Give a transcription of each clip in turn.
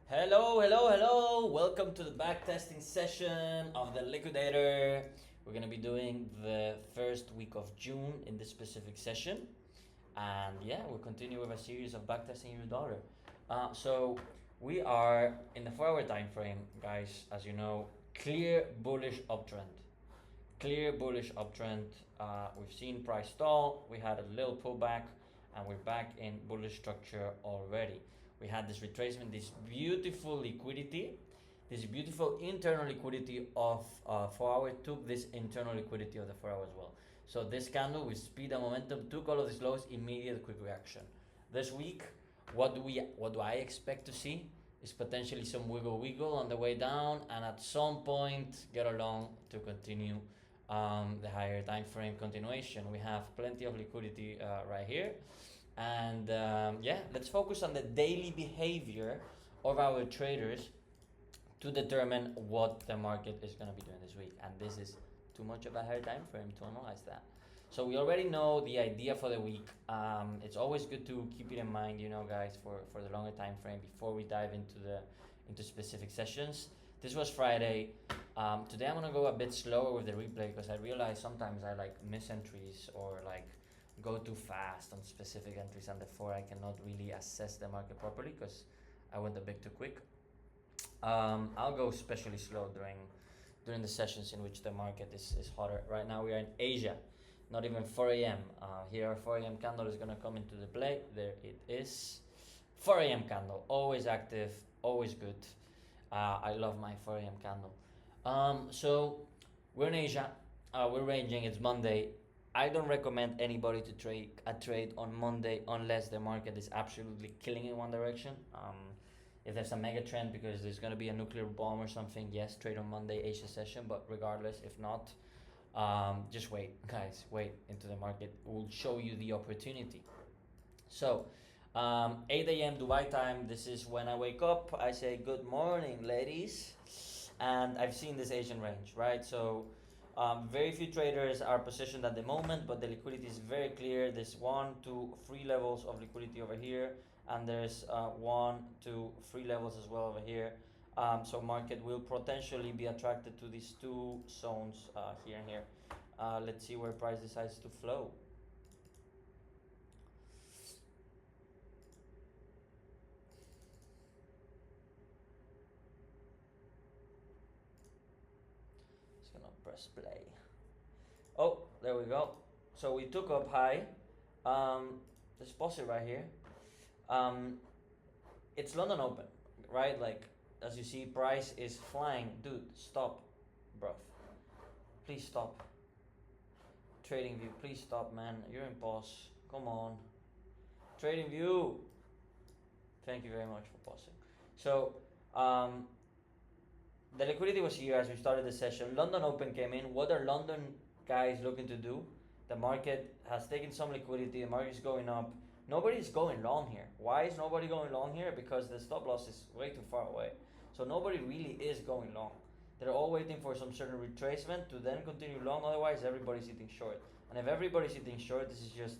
Hello, hello, hello. Welcome to the backtesting session of the Liquidator. We're going to be doing the first week of June in this specific session. And yeah, we'll continue with a series of backtesting EURUSD. So we are in the 4-hour time frame, guys. As you know, clear bullish uptrend. Clear bullish uptrend. We've seen price stall. We had a little pullback, and we're back in bullish structure already. We had this retracement, this beautiful liquidity, this beautiful internal liquidity of 4-hour took this internal liquidity of the 4-hour as well. So this candle with speed and momentum took all of these lows, immediate quick reaction. This week, what do I expect to see is potentially some wiggle on the way down, and at some point get along to continue the higher time frame continuation. We have plenty of liquidity right here. And yeah, let's focus on the daily behavior of our traders to determine what the market is going to be doing this week. And this is too much of a higher time frame to analyze that. So we already know the idea for the week. It's always good to keep it in mind, you know, guys, for the longer time frame before we dive into specific sessions. This was Friday. Today I'm gonna go a bit slower with the replay because I realize sometimes I like miss entries or like go too fast on specific entries, and therefore I cannot really assess the market properly because I went a bit too quick. I'll go especially slow during the sessions in which the market is hotter. Right now we are in Asia, not even 4 a.m. Here our 4 a.m. candle is gonna come into the play. There it is. 4 a.m. candle, always active, always good. I love my 4 a.m. candle. So we're in Asia. We're ranging. It's Monday. I don't recommend anybody to trade a trade on Monday unless the market is absolutely killing in one direction. If there's a mega trend because there's going to be a nuclear bomb or something, yes, trade on Monday Asia session. But regardless, if not, just wait, guys. Wait into the market. Will show you the opportunity. So 8 a.m. Dubai time. This is when I wake up. I say good morning, ladies, and I've seen this Asian range, right? So very few traders are positioned at the moment, but the liquidity is very clear. There's 1, 2, 3 levels of liquidity over here, and there's 1, 2, 3 levels as well over here. So market will potentially be attracted to these two zones here and here. Let's see where price decides to flow. Just gonna press play. Oh, there we go. So we took up high. Let's pause it right here. It's London Open, right? Like, as you see, price is flying. Dude, stop, bruv. Please stop. Trading view, please stop, man. You're in pause. Come on. Trading view. Thank you very much for pausing. So, the liquidity was here as we started the session. London Open came in. What are London guys looking to do? The market has taken some liquidity. The market is going up. Nobody's going long here. Why is nobody going long here? Because the stop loss is way too far away. So nobody really is going long. They're all waiting for some certain retracement to then continue long. Otherwise, everybody's sitting short. And if everybody's sitting short, this is just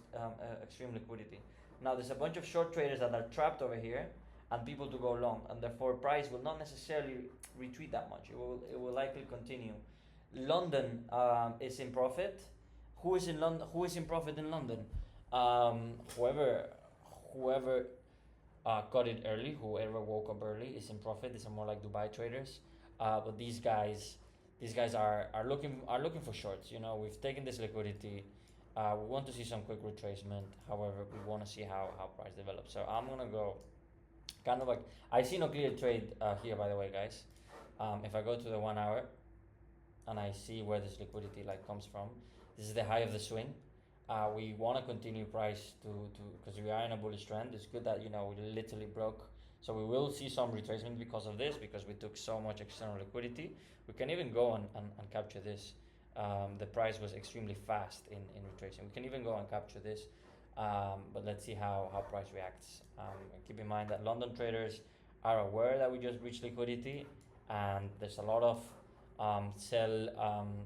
extreme liquidity. Now, there's a bunch of short traders that are trapped over here and people to go long, and therefore price will not necessarily retreat that much. It will likely continue. London is in profit. Who is in London? Who is in profit in London? Whoever got it early, whoever woke up early is in profit. These are more like Dubai traders. But these guys are looking for shorts. You know, we've taken this liquidity. We want to see some quick retracement. However, we want to see how price develops. So I'm gonna go kind of like, I see no clear trade here, by the way, guys. If I go to the 1 hour and I see where this liquidity like comes from, this is the high of the swing. We want to continue price to because we are in a bullish trend. It's good that, you know, we literally broke. So we will see some retracement because of this, because we took so much external liquidity. We can even go and capture this. The price was extremely fast in retracing. We can even go and capture this. But let's see how price reacts. Keep in mind that London traders are aware that we just reached liquidity, and there's a lot of sell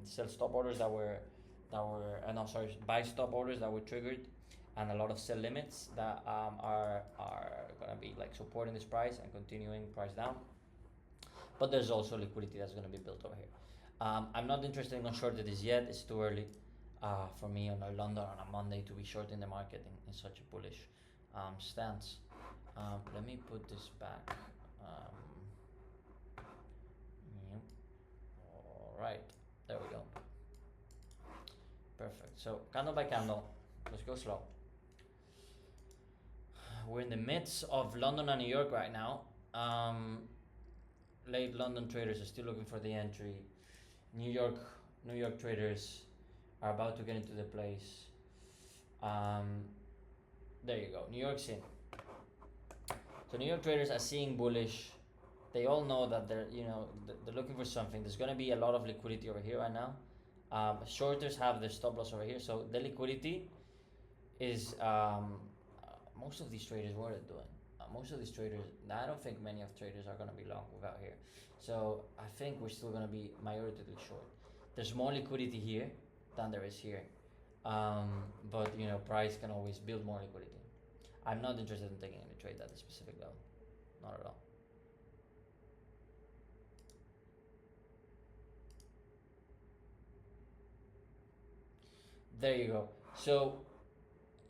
stop orders that were buy stop orders that were triggered and a lot of sell limits that are gonna be like supporting this price and continuing price down. But there's also liquidity that's gonna be built over here. I'm not interested in shorting this yet. It's too early for me on a London on a Monday to be shorting the market in such a bullish stance. Let me put this back. Yep. All right, there we go. Perfect. So candle by candle, let's go slow. We're in the midst of London and New York right now. Late London traders are still looking for the entry. New York traders are about to get into the place. There you go. New York's in. So New York traders are seeing bullish. They all know that they're looking for something. There's gonna be a lot of liquidity over here right now. Shorters have their stop loss over here, so the liquidity is most of these traders. What are they doing? Most of these traders, I don't think many of traders are gonna be long without here. So I think we're still gonna be majoritarily short. There's more liquidity here than there is here, but price can always build more liquidity. I'm not interested in taking any trade at a specific level, not at all. There you go. So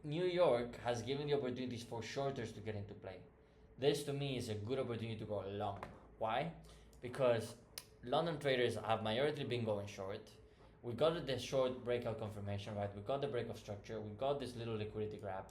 New York has given the opportunities for shorters to get into play. This to me is a good opportunity to go long. Why? Because London traders have majority been going short. We got the short breakout confirmation, right? We got the break of structure. We got this little liquidity grab.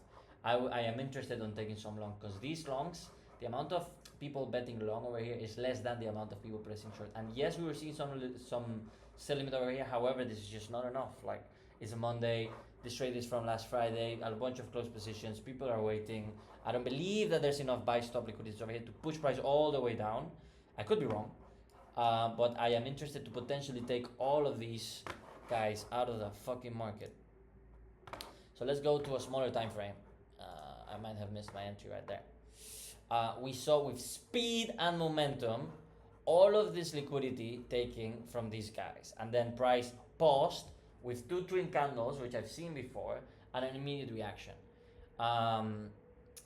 I am interested in taking some long because these longs, the amount of people betting long over here is less than the amount of people pressing short. And yes, we were seeing some sell limit over here. However, this is just not enough. Like, it's a Monday. This trade is from last Friday. A bunch of closed positions. People are waiting. I don't believe that there's enough buy stop liquidity over here to push price all the way down. I could be wrong, but I am interested to potentially take all of these guys out of the fucking market. So let's go to a smaller time frame. I might have missed my entry right there. We saw with speed and momentum all of this liquidity taking from these guys, and then price paused with 2 twin candles, which I've seen before, and an immediate reaction.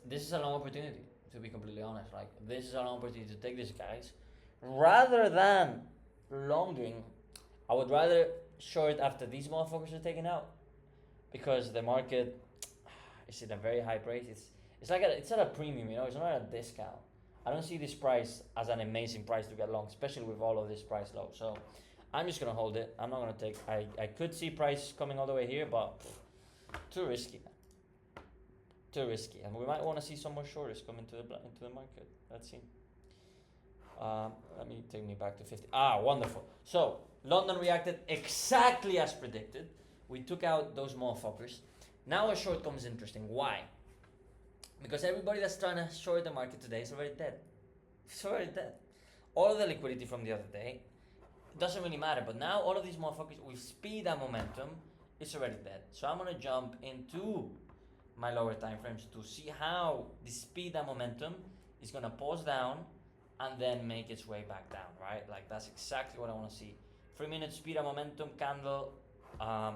This is a long opportunity, to be completely honest. Like, this is a long opportunity to take these guys. Rather than longing, I would rather short after these motherfuckers are taken out, because the market is at a very high price. It's like it's at a premium, it's not at a discount. I don't see this price as an amazing price to get long, especially with all of this price low. So I'm just gonna hold it. I'm not gonna take. I could see price coming all the way here, but too risky. Too risky, and we might want to see some more shorters come into the market. Let's see. Let me take me back to 50. Wonderful. So London reacted exactly as predicted. We took out those motherfuckers. Now a short comes interesting. Why? Because everybody that's trying to short the market today is already dead. It's already dead. All of the liquidity from the other day, it doesn't really matter. But now all of these motherfuckers with speed and momentum, it's already dead. So I'm gonna jump into my lower time frames to see how the speed and momentum is gonna pause down and then make its way back down, right? Like, that's exactly what I want to see. 3 minute speed and momentum candle. I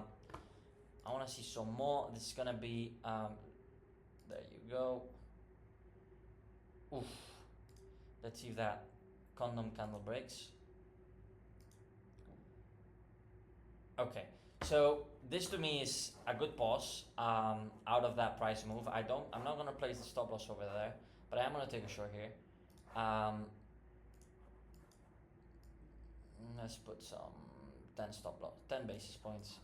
want to see some more. This is gonna be there you go. Oof. Let's see if that condom candle breaks. Okay, so this to me is a good pause out of that price move. I'm not gonna place the stop loss over there, but I am gonna take a short here. Let's put some 10 stop loss, 10 basis points,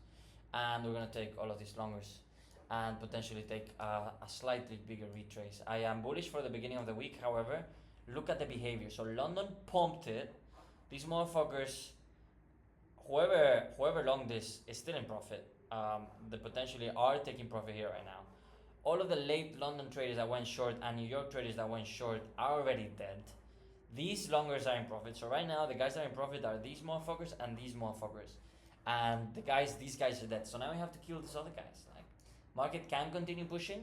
and we're gonna take all of these longers and potentially take a slightly bigger retrace. I am bullish for the beginning of the week. However, look at the behavior. So London pumped it. These motherfuckers, whoever long this is still in profit. They potentially are taking profit here right now. All of the late London traders that went short and New York traders that went short are already dead. These longers are in profit. So right now the guys that are in profit are these motherfuckers and these motherfuckers. And these guys are dead. So now we have to kill these other guys. Like, market can continue pushing,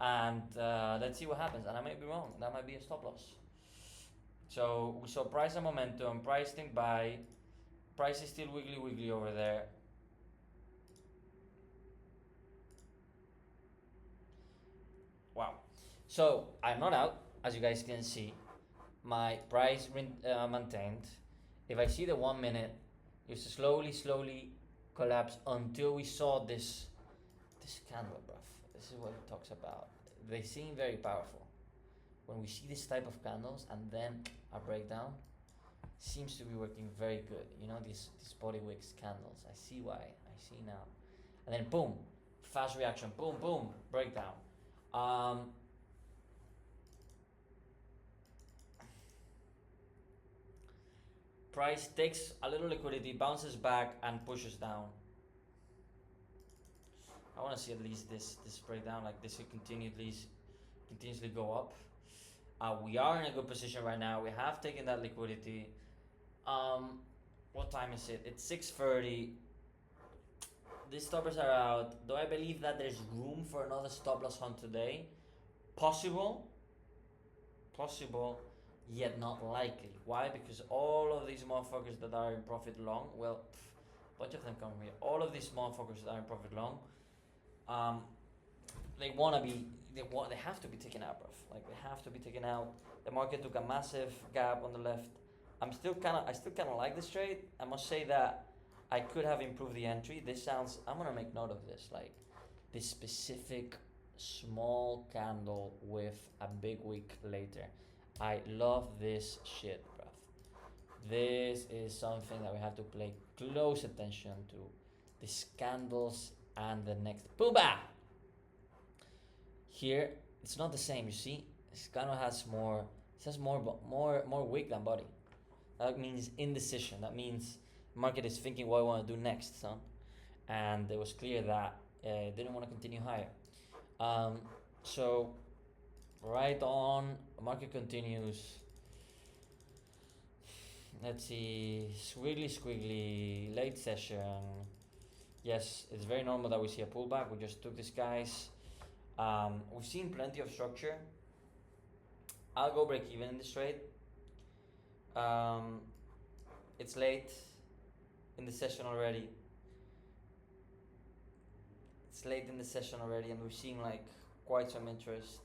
and let's see what happens. And I might be wrong. That might be a stop loss. So we saw price and momentum. Price think buy. Price is still wiggly over there. So I'm not out, as you guys can see. My price maintained. If I see the 1 minute, used to slowly collapse until we saw this candle, bruv. This is what it talks about. They seem very powerful. When we see this type of candles and then a breakdown, seems to be working very good. You know, these body wicks candles. I see why. I see now. And then boom, fast reaction. Boom, boom, breakdown. Price takes a little liquidity, bounces back, and pushes down. I want to see at least this breakdown, like this will continuously go up. We are in a good position right now. We have taken that liquidity. What time is it? It's 6:30. These stoppers are out. Do I believe that there's room for another stop loss hunt today? Possible, yet not likely. Why? Because all of these motherfuckers that are in profit long, well, a bunch of them come here. All of these motherfuckers that are in profit long, they have to be taken out, bruv. Like they have to be taken out. The market took a massive gap on the left. I still kind of like this trade. I must say that I could have improved the entry. I'm gonna make note of this. Like this specific small candle with a big wick later. I love this shit, bruv. This is something that we have to pay close attention to. These candles and the next booba. Here, it's not the same. You see, this candle has more wick than body. That means indecision. That means market is thinking what I want to do next, son. And it was clear that it didn't want to continue higher. So right on, market continues. Let's see, squiggly, late session. Yes, it's very normal that we see a pullback. We just took this, guys. We've seen plenty of structure. I'll go break even in this trade. It's late in the session already. And we're seeing like quite some interest.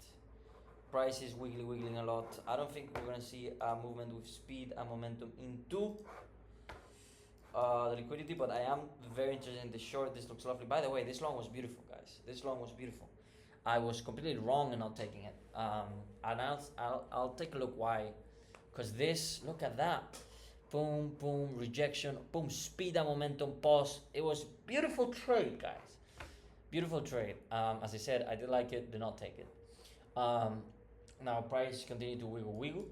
Price is wiggling a lot. I don't think we're gonna see a movement with speed and momentum into the liquidity, but I am very interested in the short. This looks lovely. By the way, this long was beautiful, guys. I was completely wrong in not taking it. And I'll take a look why. Because this, look at that. Boom, boom, rejection, boom, speed and momentum, pause. It was beautiful trade, guys. Beautiful trade. As I said, I did like it, did not take it. Now price continue to wiggle.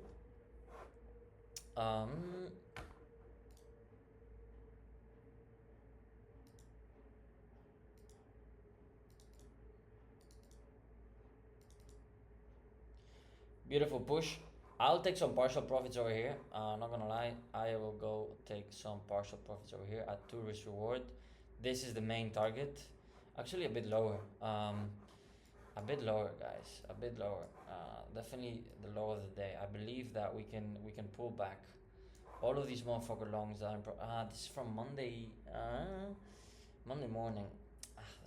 Beautiful push. I'll take some partial profits over here. Not gonna lie, I will go take some partial profits over here at 2 risk reward. This is the main target. Actually a bit lower. A bit lower, guys. A bit lower. Definitely the low of the day. I believe that we can pull back. All of these motherfucker longs that this is from Monday. Monday morning.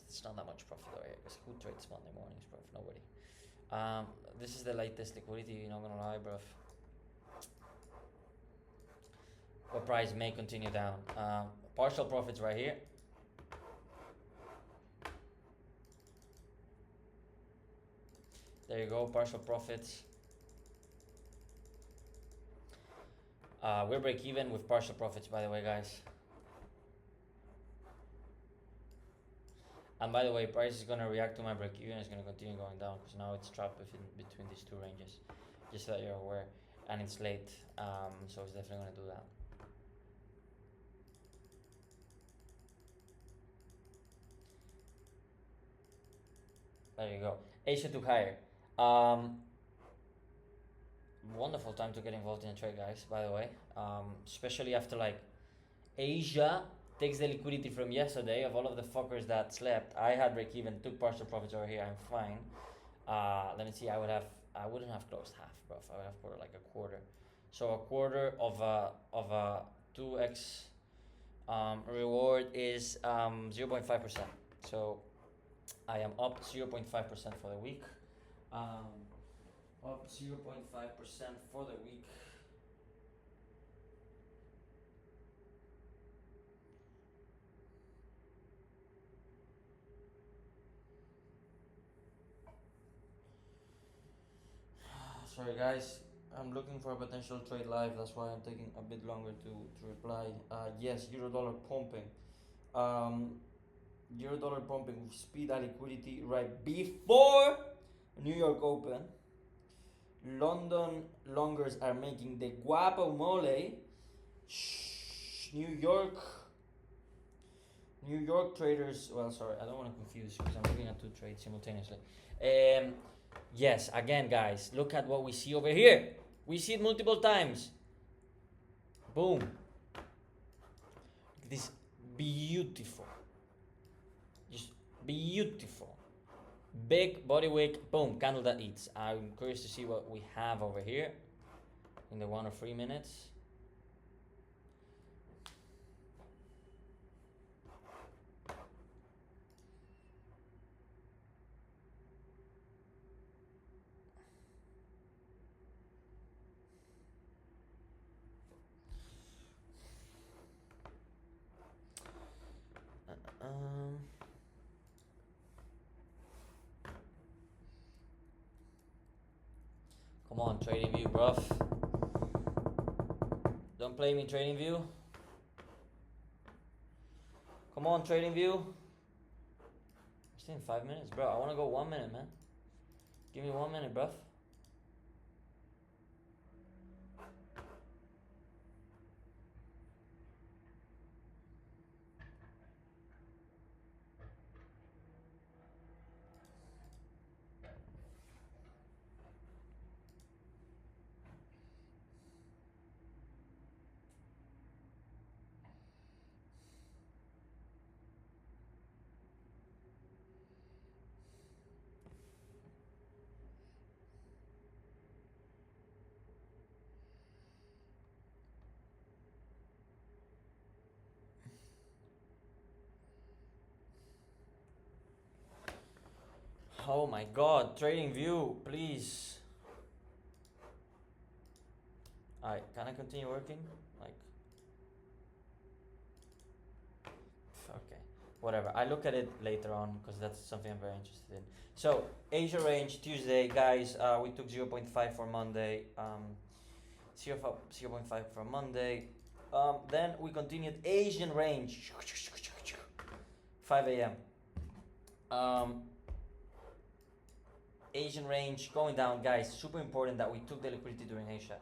It's not that much profit over here. Because who trades Monday mornings, bro? Nobody. This is the latest liquidity, not gonna lie, bruv. But price may continue down. Partial profits right here. There you go, partial profits. We're break even with partial profits, by the way, guys. And by the way, price is gonna react to my break even. It's gonna continue going down because now it's trapped between these two ranges. Just so that you're aware. And it's late, so it's definitely gonna do that. There you go. Asia took higher. Wonderful time to get involved in a trade, guys. By the way, especially after like Asia takes the liquidity from yesterday of all of the fuckers that slept. I had break even, took partial profits over here. I'm fine. Let me see. I wouldn't have closed half, bro. I would have put like a quarter. So a quarter of a 2x reward is 0.5%. So I am up 0.5% for the week. Up 0.5% for the week. Sorry guys, I'm looking for a potential trade live. That's why I'm taking a bit longer to reply. Yes, euro dollar pumping. Euro dollar pumping with speed and liquidity right before New York Open. London longers are making the guapo mole. New York traders. Well, sorry, I don't want to confuse because I'm looking at two trades simultaneously. Yes, again, guys, look at what we see over here. We see it multiple times. Boom. This beautiful, just beautiful, big body wick. Boom, candle that eats. I'm curious to see what we have over here in the 1 or 3 minutes. Come on, trading view, bruv. Don't play me, trading view. Come on, trading view. Still in 5 minutes, bro. I want to go 1 minute, man. Give me 1 minute, bruv. Oh my god, trading view, please. Alright, can I continue working? Like, okay, whatever. I look at it later on because that's something I'm very interested in. So, Asia range Tuesday, guys. We took 0.5 for Monday. 0.5 for Monday. Then we continued Asian range. 5 a.m. Asian range going down, guys. Super important that we took the liquidity during Asia.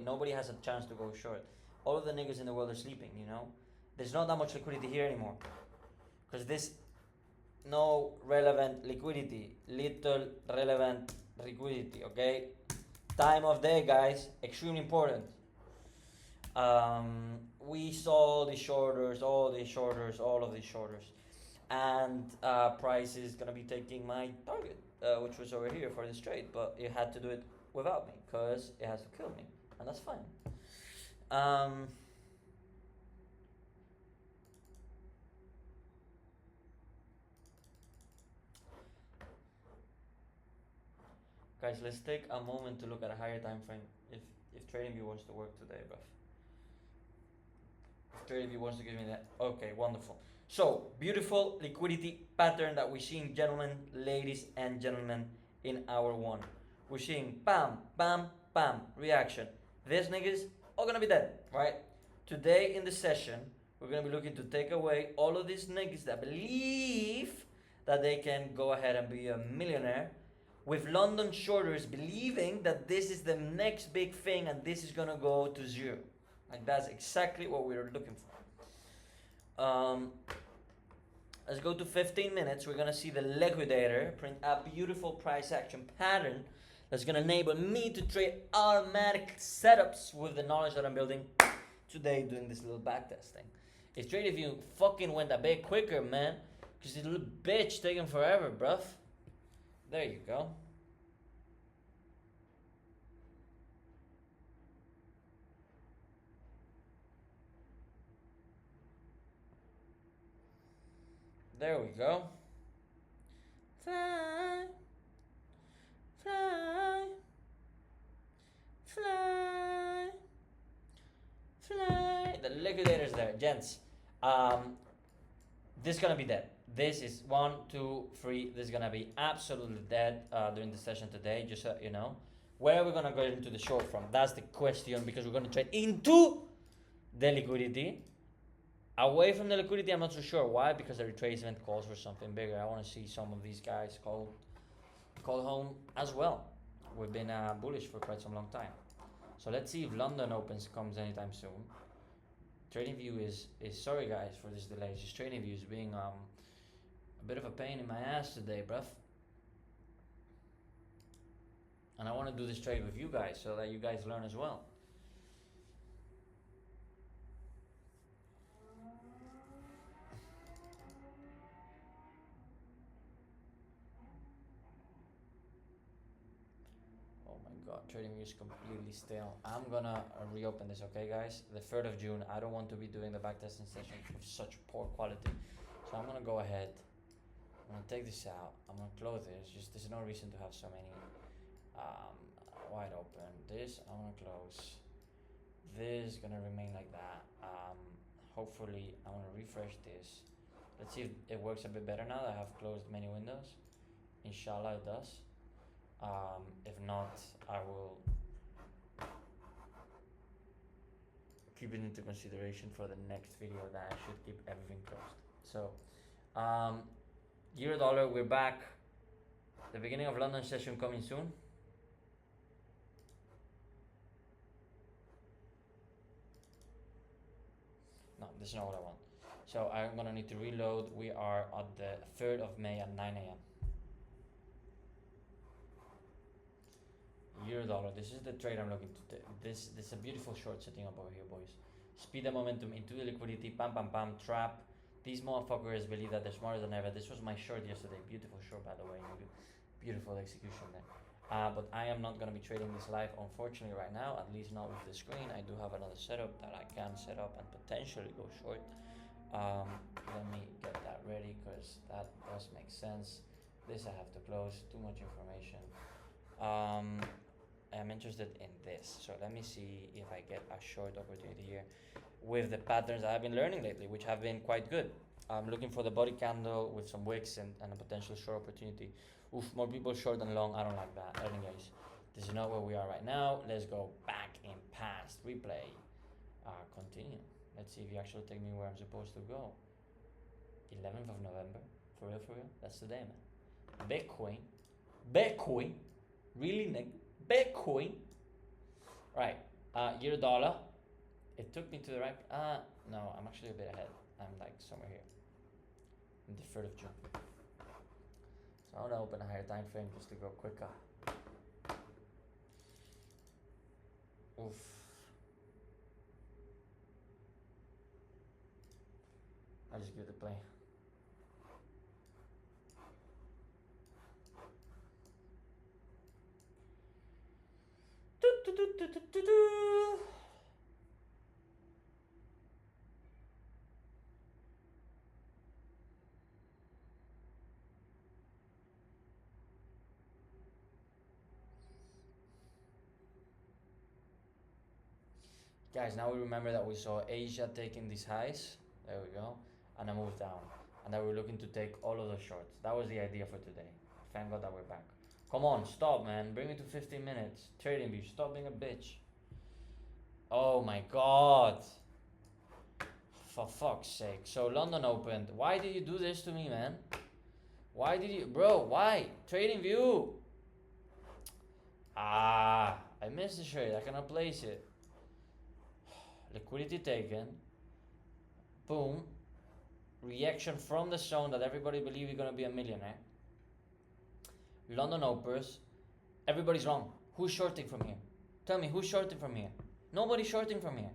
Nobody has a chance to go short. All of the niggas in the world are sleeping, you know. There's not that much liquidity here anymore because this no relevant liquidity, little relevant liquidity. Okay, time of day, guys, extremely important. We saw the shorters, all of these shorters, and price is gonna be taking my target, which was over here for this trade, but it had to do it without me because it has to kill me, and that's fine. Guys, let's take a moment to look at a higher time frame. If TradingView wants to work today, bruv. If TradingView wants to give me that, okay, wonderful. So beautiful liquidity pattern that we're seeing, gentlemen, ladies and gentlemen, in hour one. We're seeing bam, bam, bam, reaction. These niggas are gonna be dead, right? Today in the session, we're gonna be looking to take away all of these niggas that believe that they can go ahead and be a millionaire, with London shorters believing that this is the next big thing and this is gonna go to zero. Like, that's exactly what we were looking for. Let's go to 15 minutes. We're gonna see the liquidator print a beautiful price action pattern that's gonna enable me to trade automatic setups with the knowledge that I'm building today doing this little backtesting. If TradingView fucking went a bit quicker, man, because this little bitch taking forever, bruv. There you go. There we go. Fly, fly. liquidators there, gents. This is gonna be dead. This is 1, 2, 3. This is gonna be absolutely dead during the session today. Just so you know, where are we gonna go into the short from? That's the question, because we're gonna trade into the liquidity. Away from the liquidity, I'm not so sure why. Because the retracement calls for something bigger. I want to see some of these guys call home as well. We've been bullish for quite some long time. So let's see if London opens comes anytime soon. TradingView is sorry guys for this delay. Just TradingView is being a bit of a pain in my ass today, bruv. And I want to do this trade with you guys so that you guys learn as well. TradingView is completely stale. I'm gonna reopen this, okay guys? The 3rd of June, I don't want to be doing the backtesting session of such poor quality. So I'm gonna go ahead, I'm gonna take this out, I'm gonna close this. Just there's no reason to have so many wide open. This I'm gonna close. This is gonna remain like that. Hopefully I'm gonna refresh this. Let's see if it works a bit better now that I have closed many windows. Inshallah it does. If not, I will keep it into consideration for the next video that I should keep everything closed. So, euro dollar, we're back. The beginning of London session coming soon. No, this is not what I want. So I'm gonna need to reload. We are at the 3rd of May at 9 a.m. Euro dollar, this is the trade I'm looking to do. This is a beautiful short setting up over here, boys. Speed the momentum into the liquidity, pam pam pam, trap. These motherfuckers believe that they're smarter than ever. This was my short yesterday, beautiful short by the way, beautiful execution there. But I am not going to be trading this live, unfortunately, right now, at least not with the screen. I do have another setup that I can set up and potentially go short. Let me get that ready because that does make sense. This I have to close, too much information. I'm interested in this, so let me see if I get a short opportunity here with the patterns that I've been learning lately, which have been quite good. I'm looking for the body candle with some wicks and a potential short opportunity. Oof, more people short than long. I don't like that. Anyways, this is not where we are right now. Let's go back in past replay. Continue. Let's see if you actually take me where I'm supposed to go. 11th of November. For real, for real? That's today, man. Bitcoin. Really, nigga? Bitcoin. Right. Euro dollar. It took me to the right. No, I'm actually a bit ahead. I'm like somewhere here. In the 3rd of June. So I want to open a higher time frame just to go quicker. Oof. I'll just give it a play. Guys, now we remember that we saw Asia taking these highs. There we go. And a move down. And that we're looking to take all of the shorts. That was the idea for today. Thank God that we're back. Come on, stop, man. Bring me to 15 minutes. TradingView, stop being a bitch. Oh my God. For fuck's sake. So London opened. Why did you do this to me, man? Why did you... Bro, why? TradingView. I missed the trade. I cannot place it. Liquidity taken. Boom. Reaction from the zone that everybody believe you're gonna be a millionaire. London opens. Everybody's wrong. Who's shorting from here? Tell me, who's shorting from here? Nobody's shorting from here.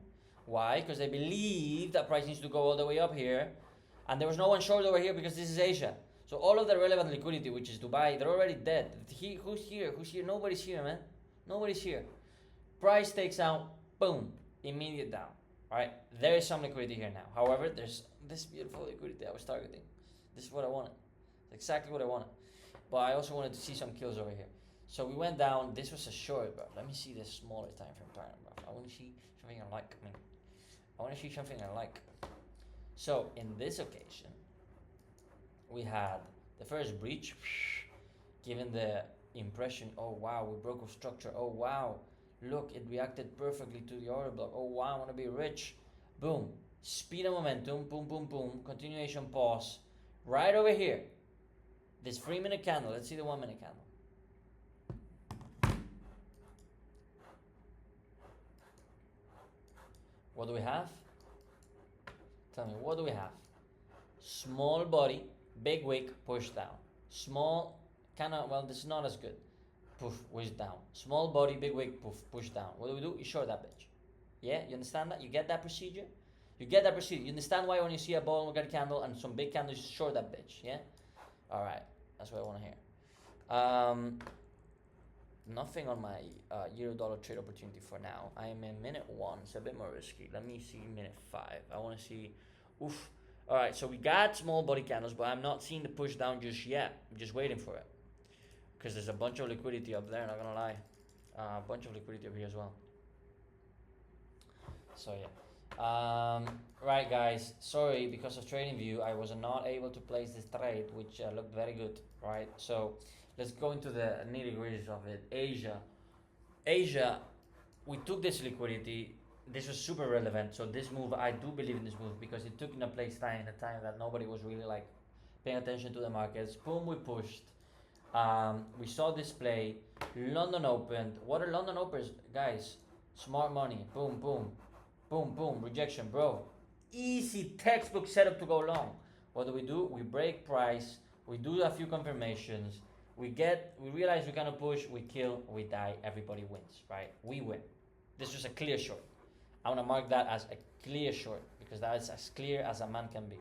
Why? Because they believe that price needs to go all the way up here. And there was no one short over here because this is Asia. So all of the relevant liquidity, which is Dubai, they're already dead. Who's here? Who's here? Nobody's here, man. Nobody's here. Price takes out. Boom. Immediate down. Alright, there is some liquidity here now. However, there's this beautiful liquidity I was targeting. This is what I wanted. It's exactly what I wanted. But I also wanted to see some kills over here. So we went down. This was a short, bro. Let me see this smaller time frame pattern, bro. I want to see something I like. I want to see something I like. So in this occasion, we had the first breach, given the impression, oh wow, we broke a structure, oh wow, look, it reacted perfectly to the order block, oh wow, I want to be rich. Boom, speed and momentum, boom, boom, boom, continuation pause, right over here. This 3-minute candle, let's see the 1-minute candle. What do we have? Tell me, what do we have? Small body, big wick, push down. Small, well, this is not as good. Poof, push down. Small body, big wick, poof, push down. What do? You short that bitch. Yeah, you understand that? You get that procedure? You get that procedure. You understand why when you see a ball and candle and some big candles, you short that bitch, yeah? Alright, that's what I want to hear. Nothing on my euro-dollar trade opportunity for now. I am in minute 1, it's a bit more risky. Let me see minute 5. I want to see, oof. Alright, so we got small body candles, but I'm not seeing the push down just yet. I'm just waiting for it. Because there's a bunch of liquidity up there, not gonna lie. A bunch of liquidity up here as well. So yeah. Right guys, sorry, because of TradingView, I was not able to place this trade, which looked very good, right? So let's go into the nitty-gritties of it. Asia, we took this liquidity. This was super relevant. So this move, I do believe in this move because it took in a place time in a time that nobody was really like paying attention to the markets. Boom, we pushed. We saw this play. London opened. What are London opens, guys? Smart money. Boom, boom, boom, boom. Rejection, bro. Easy textbook setup to go long. What do? We break price. We do a few confirmations. We realize we cannot push. We kill. We die. Everybody wins, right? We win. This was a clear short. I want to mark that as a clear short because that is as clear as a man can be.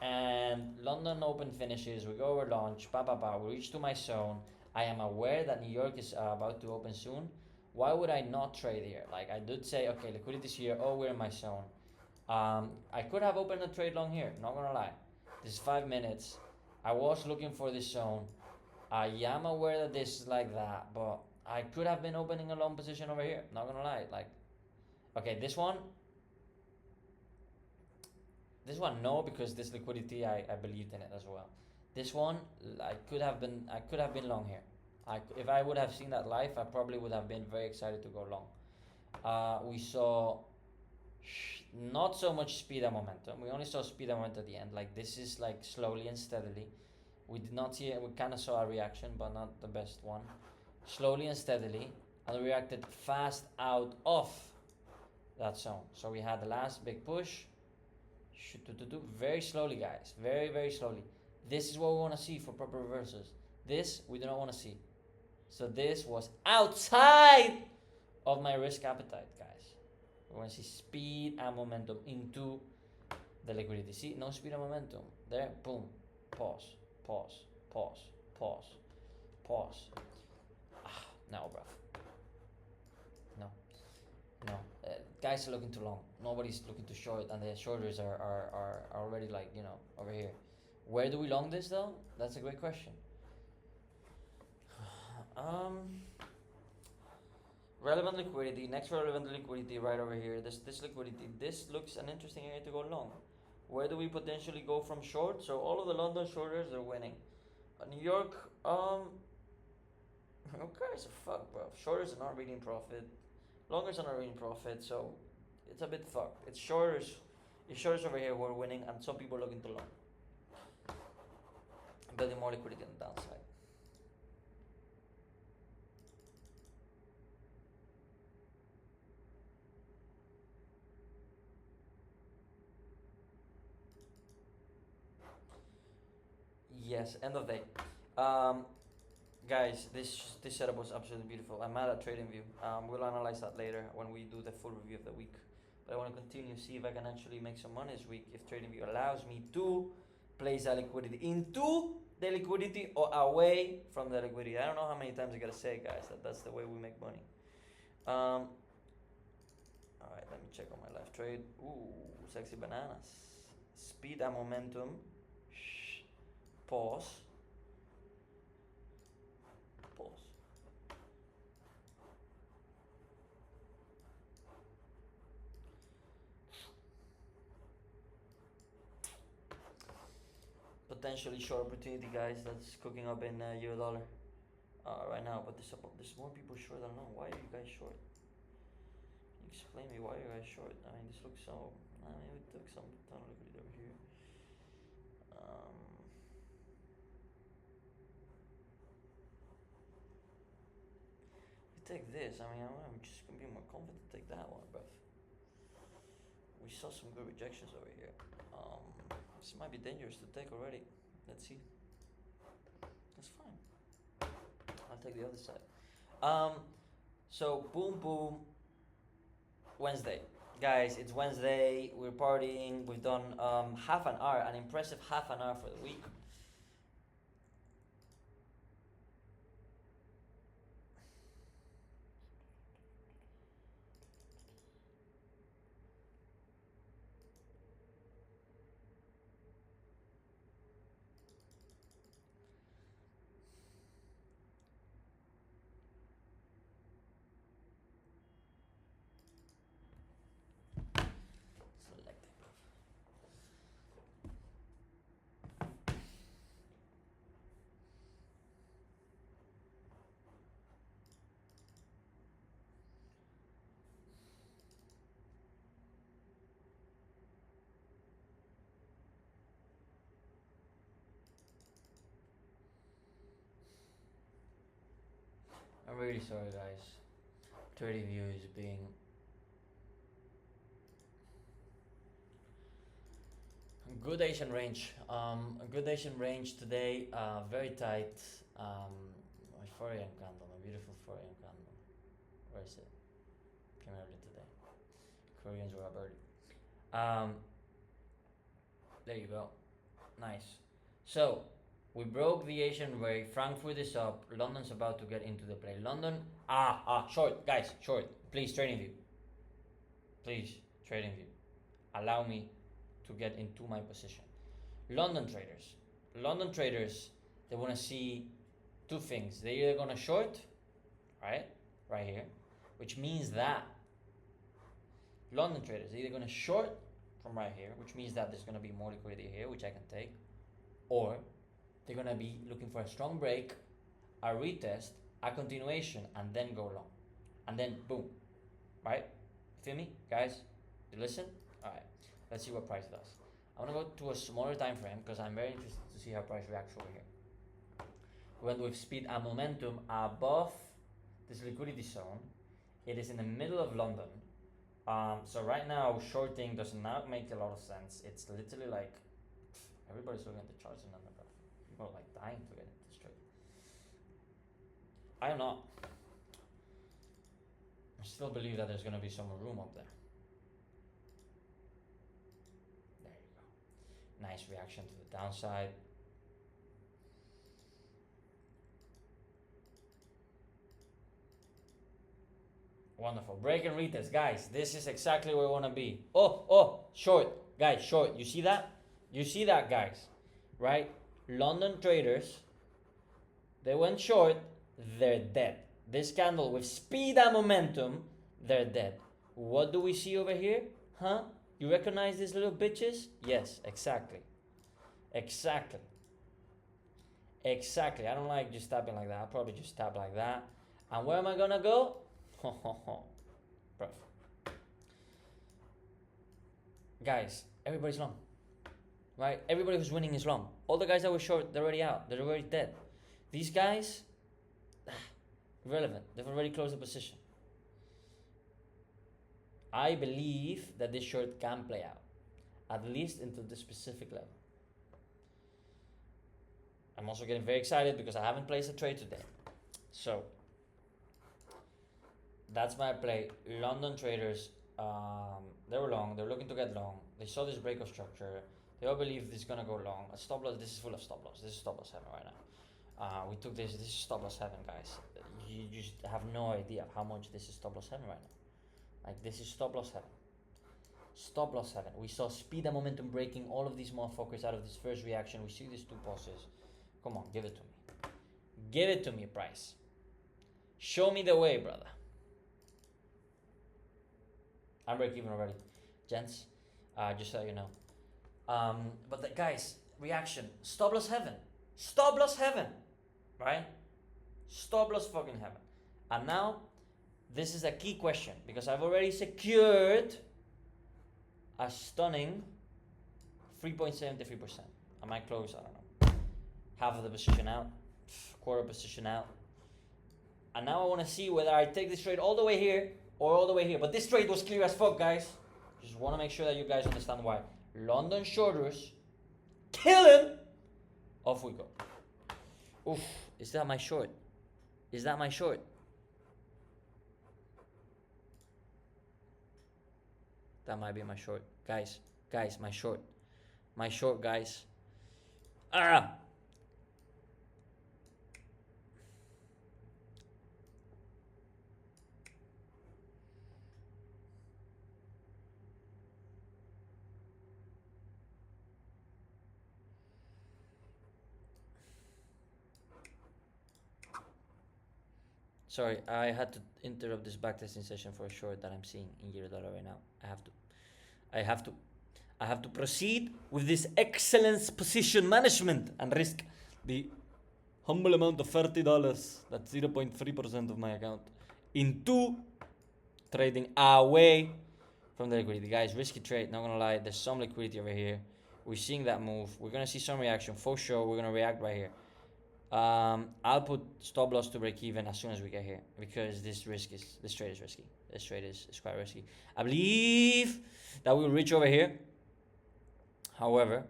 And London open finishes, we go over launch, we reach to my zone. I am aware that New York is about to open soon. Why would I not trade here? Like I did say, okay, liquidity is here, oh, we're in my zone. I could have opened a trade long here, not gonna lie. This is 5 minutes. I was looking for this zone. I am aware that this is like that, but I could have been opening a long position over here, not gonna lie. Like, okay, this one, no, because this liquidity, I believed in it as well. This one, I could have been long here. If I would have seen that live, I probably would have been very excited to go long. We saw not so much speed and momentum. We only saw speed and momentum at the end. Like this is like slowly and steadily. We did not see it. We kind of saw a reaction, but not the best one. Slowly and steadily, and we reacted fast out of that zone. So we had the last big push. Very slowly, guys. Very, very slowly. This is what we want to see for proper reversals. This we do not want to see. So this was outside of my risk appetite, guys. We want to see speed and momentum into the liquidity. See, no speed and momentum. There, boom. Pause, pause, pause, pause, pause. No, bruv. No. Guys are looking too long. Nobody's looking too short, and the shorters are already like, you know, over here. Where do we long this though? That's a great question. Relevant liquidity. Next relevant liquidity right over here. This liquidity. This looks an interesting area to go long. Where do we potentially go from short? So all of the London shorters are winning. New York, who cares a fuck, bro? Shorters are not reading profit. Longers are not reading profit, so it's a bit fucked. It's shorters over here who are winning, and some people are looking to long. Building more liquidity on the downside. Yes, end of day. Guys, this setup was absolutely beautiful. I'm mad at TradingView. We'll analyze that later when we do the full review of the week. But I want to continue, see if I can actually make some money this week if TradingView allows me to place that liquidity into the liquidity or away from the liquidity. I don't know how many times I gotta say, guys, that's the way we make money. Alright, let me check on my live trade. Ooh, sexy bananas. Speed and momentum. Pause. potentially short opportunity, guys, that's cooking up in euro dollar right now. But there's more people short. I don't know. Why are you guys short? Can you explain me why you guys short? I mean, this looks so. I mean, we took some ton of liquidity over here. We take this. I mean, I'm just gonna be more confident to take that one, but we saw some good rejections over here. This might be dangerous to take already. Let's see. That's fine. I'll take the other side. So boom, boom. Wednesday, guys. It's Wednesday. We're partying. We've done half an hour, an impressive half an hour for the week. Selecting. I'm really sorry, guys. 30 views being good Asian range. A good Asian range today. Very tight. My Foreign candle, my beautiful Foreign candle. Where is it? Came early today. Koreans were up early. There you go. Nice. So we broke the Asian way. Frankfurt is up. London's about to get into the play. London. Short, guys. Short. Please, trading view. Please, trading view. Allow me to get into my position. London traders. London traders, they want to see two things. They're either going to short, right here, which means that London traders are either going to short from right here, which means that there's going to be more liquidity here, which I can take, or they're going to be looking for a strong break, a retest, a continuation, and then go long. And then boom, right? Feel me, guys? You listen? All right. Let's see what price does. I'm gonna go to a smaller time frame because I'm very interested to see how price reacts over here. We went with speed and momentum above this liquidity zone. It is in the middle of London. So right now, shorting does not make a lot of sense. It's literally like everybody's looking at the charts in London. People are like dying to get into this trade. I am not. I still believe that there's gonna be some room up there. Nice reaction to the downside. Wonderful. Break and retest. Guys, this is exactly where we want to be. Oh, short. Guys, short. You see that? You see that, guys? Right? London traders, they went short. They're dead. This candle with speed and momentum, they're dead. What do we see over here? Huh? You recognize these little bitches? Yes, exactly. Exactly. I don't like just tapping like that. I'll probably just tap like that. And where am I gonna go? Bro. Guys, everybody's long. Right? Everybody who's winning is long. All the guys that were short, they're already out. They're already dead. These guys, irrelevant. They've already closed the position. I believe that this short can play out, at least into this specific level. I'm also getting very excited because I haven't placed a trade today. So that's my play. London traders, they were long. They're looking to get long. They saw this break of structure. They all believe this is gonna go long. A stop loss. This is full of stop loss. This is stop loss 7 right now. We took this. This is stop loss 7, guys. You just have no idea of how much this is stop loss 7 right now. Like, this is stop loss 7. Stop loss 7. We saw speed and momentum breaking all of these motherfuckers out of this first reaction. We see these two pulses. Come on, give it to me. Give it to me, price. Show me the way, brother. I'm break even already, gents. Just so you know. But guys, reaction. Stop loss heaven. Stop loss heaven. Right? Stop loss fucking heaven. And now, this is a key question because I've already secured a stunning 3.73%. Am I close? I don't know. Half of the position out, quarter position out. And now I want to see whether I take this trade all the way here or all the way here. But this trade was clear as fuck, guys. Just want to make sure that you guys understand why. London shorters killing. Off we go. Oof, is that my short? Is that my short? That might be my short. Guys, my short. My short, guys. Ah! Sorry, I had to interrupt this backtesting session for a short that I'm seeing in euro dollar right now. I have to proceed with this excellence position management and risk the humble amount of $30, that's 0.3% of my account, into trading away from the liquidity. Guys, risky trade, not gonna lie, there's some liquidity over here. We're seeing that move. We're gonna see some reaction for sure. We're gonna react right here. I'll put stop loss to break even as soon as we get here because this trade is risky. This trade is quite risky. I believe that we'll reach over here. However,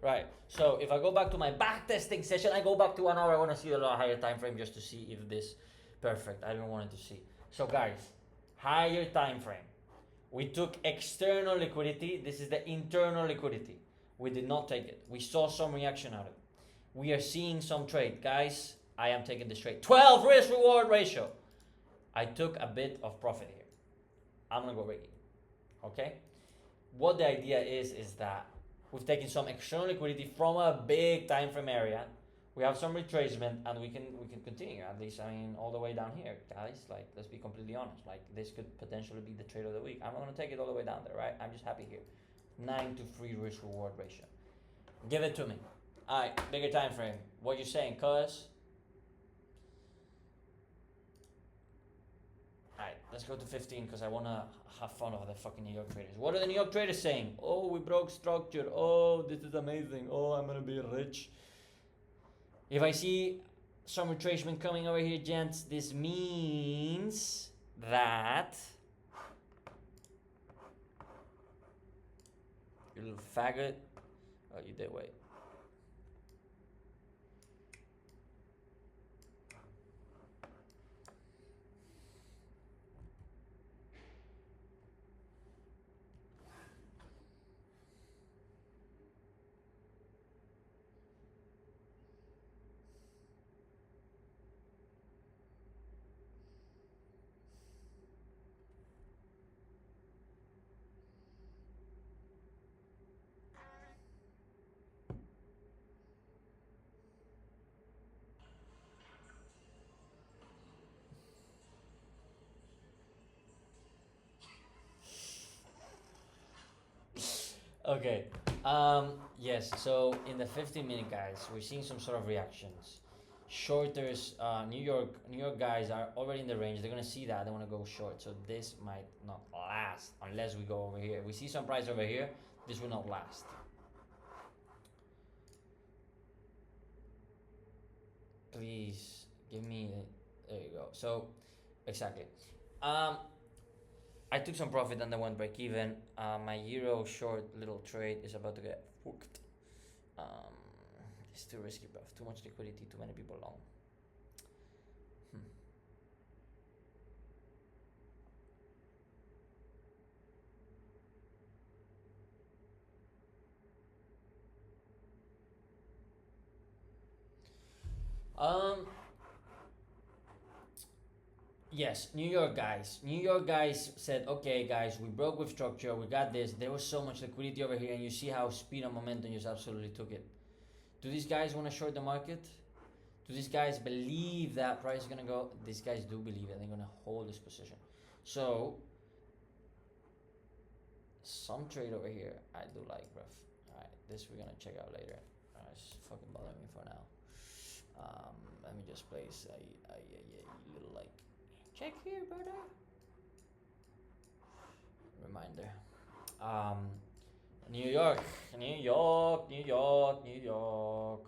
right, so if I go back to my backtesting session, I go back to 1 hour, I want to see a lot higher time frame just to see if this perfect. I don't want it to see. So guys, higher time frame. We took external liquidity. This is the internal liquidity. We did not take it. We saw some reaction out of it. We are seeing some trade. Guys, I am taking this trade. 12 risk reward ratio. I took a bit of profit here. I'm gonna go break. Okay? What the idea is that we've taken some external liquidity from a big time frame area. We have some retracement and we can continue, at least, I mean, all the way down here, guys. Like, let's be completely honest. Like, this could potentially be the trade of the week. I'm not gonna take it all the way down there, right? I'm just happy here. 9-to-3 risk reward ratio. Give it to me. Alright, bigger time frame. What you saying, cuz? Alright, let's go to 15 because I wanna have fun with the fucking New York traders. What are the New York traders saying? Oh, we broke structure. Oh, this is amazing. Oh, I'm gonna be rich. If I see some retracement coming over here, gents, this means that you little faggot. Oh, you did wait. Okay. Yes. So in the 15-minute, guys, we're seeing some sort of reactions. Shorters, New York guys are already in the range. They're gonna see that they want to go short. So this might not last unless we go over here. We see some price over here. This will not last. Please give me. There you go. So exactly. I took some profit and then went break even. My euro short little trade is about to get hooked. It's too risky, bro. Too much liquidity, too many people long. Um, yes, New York guys. New York guys said, okay, guys, we broke with structure. We got this. There was so much liquidity over here, and you see how speed and momentum just absolutely took it. Do these guys want to short the market? Do these guys believe that price is gonna go? These guys do believe that they're gonna hold this position. So some trade over here I do like, bruv. Alright, this we're gonna check out later. Alright, it's fucking bothering me for now. Let me just place a little like check here, brother. Reminder. New York, New York, New York, New York.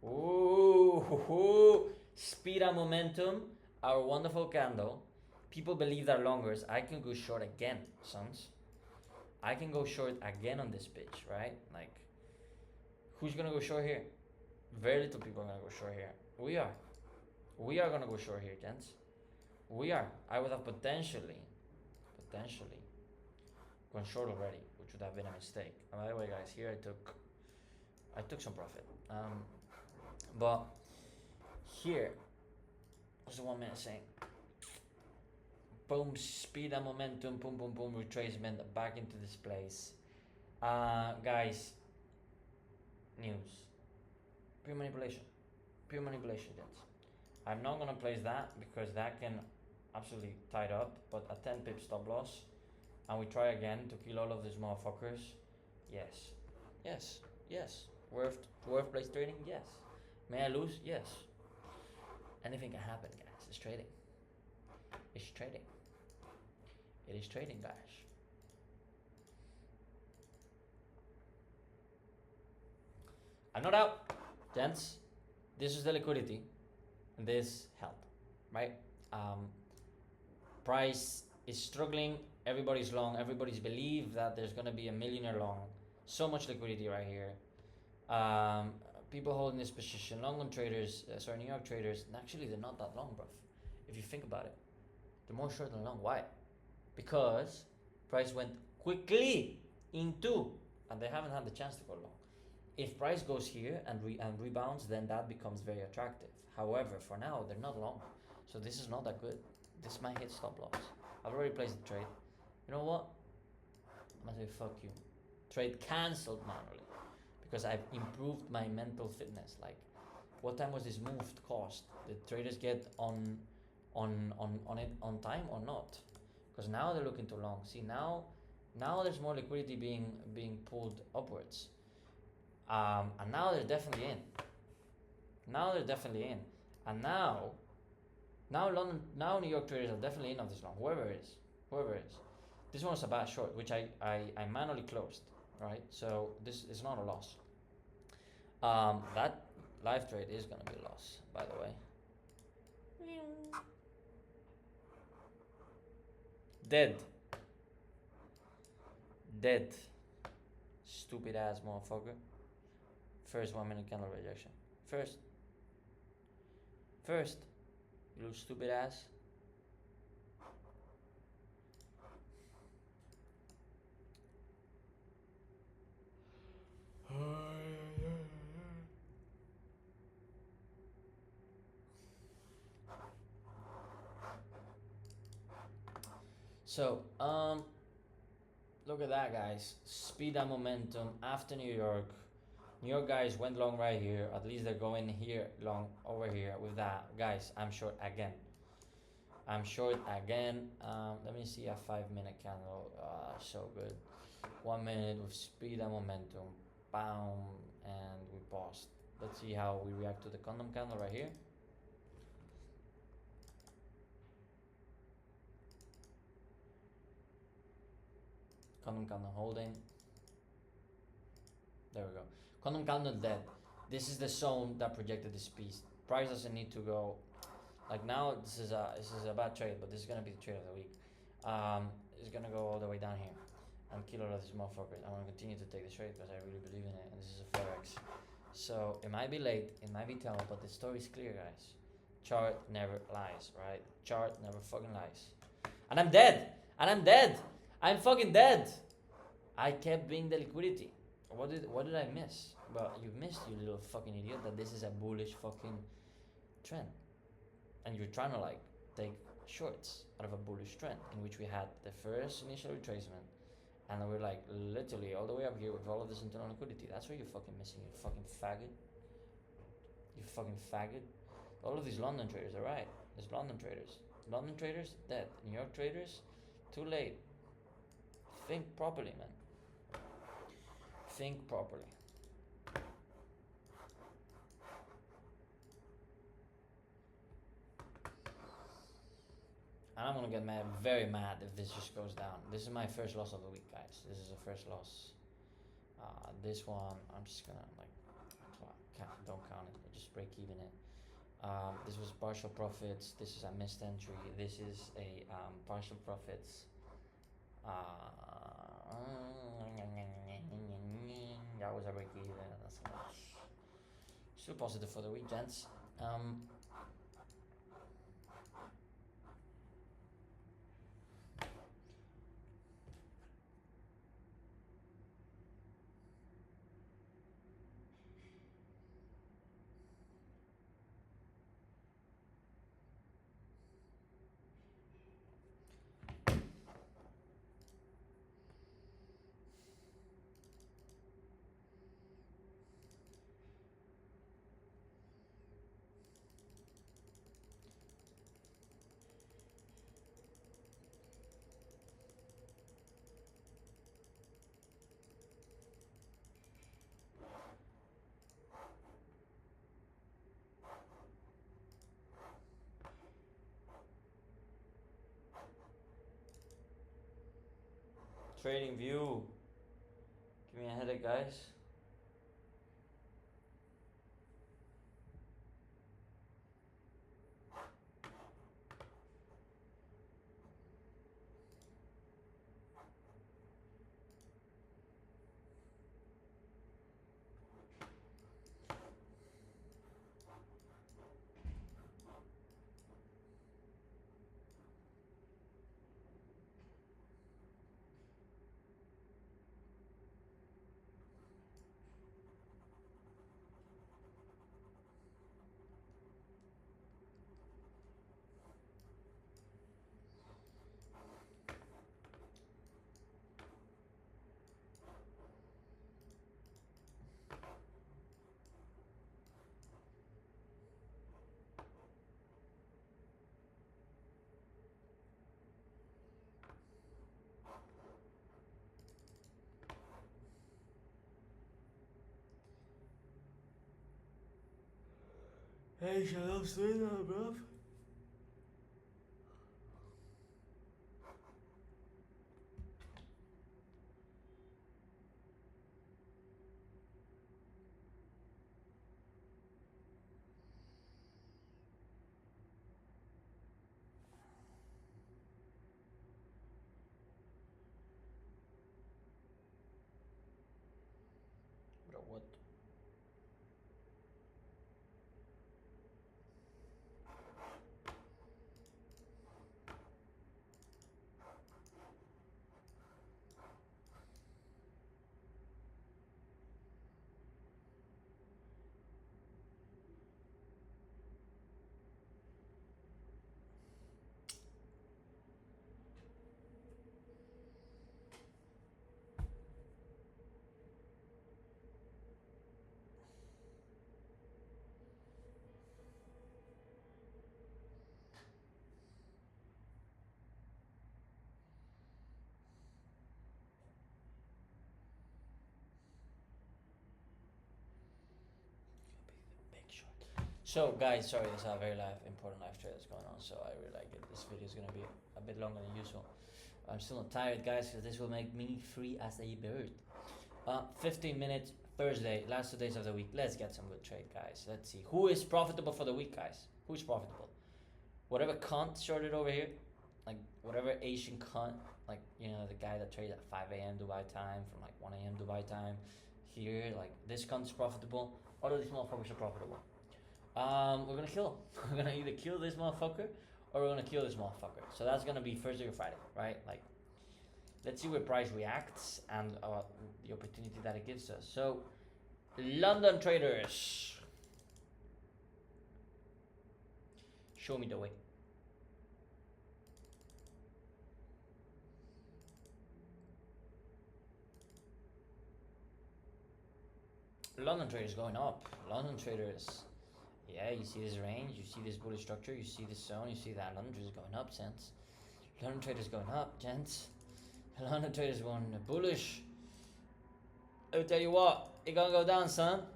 Ooh, speed and momentum, our wonderful candle. People believe they're longers. I can go short again, sons. I can go short again on this pitch, right? Like, who's gonna go short here? Very little people are gonna go short here. We are. We are gonna go short here, gents. We are. I would have potentially gone short already, which would have been a mistake. And by the way, guys, here I took some profit. But here was the 1 minute saying, boom, speed and momentum, boom, boom, boom, retracement back into this place. Guys, news, pure manipulation, gents. I'm not gonna place that because that can absolutely tie it up. But a 10 pip stop loss, and we try again to kill all of these motherfuckers. Yes. Worth place trading? Yes. May I lose? Yes. Anything can happen, guys. It's trading. It is trading, guys. I'm not out, gents. This is the liquidity, and this helped, right? Price is struggling. Everybody's long. Everybody's believe that there's gonna be a millionaire long. So much liquidity right here. People holding this position. Long on traders, New York traders. Actually, they're not that long, bruv. If you think about it, they're more short than long. Why? Because price went quickly into, and they haven't had the chance to go long. If price goes here and rebounds, then that becomes very attractive. However, for now, they're not long, so this is not that good. This might hit stop loss. I've already placed the trade. You know what? I'm gonna say fuck you. Trade cancelled manually because I've improved my mental fitness. Like, what time was this move cost? Did traders get on it on time or not? Because now they're looking too long. See, now there's more liquidity being pulled upwards. And now they're definitely in. And now New York traders are definitely in on this long. Whoever it is. This one was a bad short, which I manually closed, right? So this is not a loss. That live trade is gonna be a loss, by the way. Dead. Stupid ass motherfucker. First 1 minute candle rejection. First. You little stupid ass. So, look at that, guys. Speed and momentum after New York. New York guys went long right here. At least they're going here long over here with that. Guys, I'm short again. Let me see a 5 minute candle. So good. 1 minute with speed and momentum. Bam. And we paused. Let's see how we react to the condom candle right here. Condom candle holding. There we go. Condom candle dead. This is the zone that projected this piece. Price doesn't need to go. Like now, this is a bad trade, but this is gonna be the trade of the week. It's gonna go all the way down here and kill all of these motherfuckers. I want to continue to take the trade because I really believe in it, and this is a forex. So it might be late, it might be tell, but the story is clear, guys. Chart never lies, right? Chart never fucking lies. And I'm dead. I'm fucking dead. I kept being the liquidity. What did I miss? Well, you missed, you little fucking idiot, that this is a bullish fucking trend, and you're trying to like take shorts out of a bullish trend in which we had the first initial retracement, and we're like literally all the way up here with all of this internal liquidity. That's what you're fucking missing, you fucking faggot. You fucking faggot. All of these London traders are right. There's London traders. London traders dead. New York traders, too late. Think properly, man. Think properly. And I'm gonna get mad, very mad if this just goes down. This is my first loss of the week, guys. This is the first loss. This one, I'm just gonna like, don't count it. Just break even it. This was partial profits. This is a missed entry. This is a partial profits. That was a break even. That's still positive for the week, gents. Trading view. Give me a headache, guys. Hey, shut up, straight now, bruv. Bro, what? Big short. So, guys, sorry, there's a very important live trade that's going on, so I really like it. This video is gonna be a bit longer than usual. I'm still not tired, guys, because this will make me free as a bird. 15 minutes, Thursday, last 2 days of the week. Let's get some good trade, guys. Let's see. Who is profitable for the week, guys? Who's profitable? Whatever cunt shorted over here, like whatever Asian cunt, like, you know, the guy that traded at 5 a.m. Dubai time from like 1 a.m. Dubai time here, like this cunt's profitable. All of these motherfuckers are profitable. We're gonna kill him. We're gonna either kill this motherfucker or we're gonna kill this motherfucker. So that's gonna be Thursday or Friday, right? Like, let's see where price reacts and the opportunity that it gives us. So, London traders. Show me the way. London traders going up. London traders, yeah, you see this range, you see this bullish structure, you see this zone, you see that London traders going up, gents. London traders going up, gents. London traders going bullish. I'll tell you what, it gonna go down, son.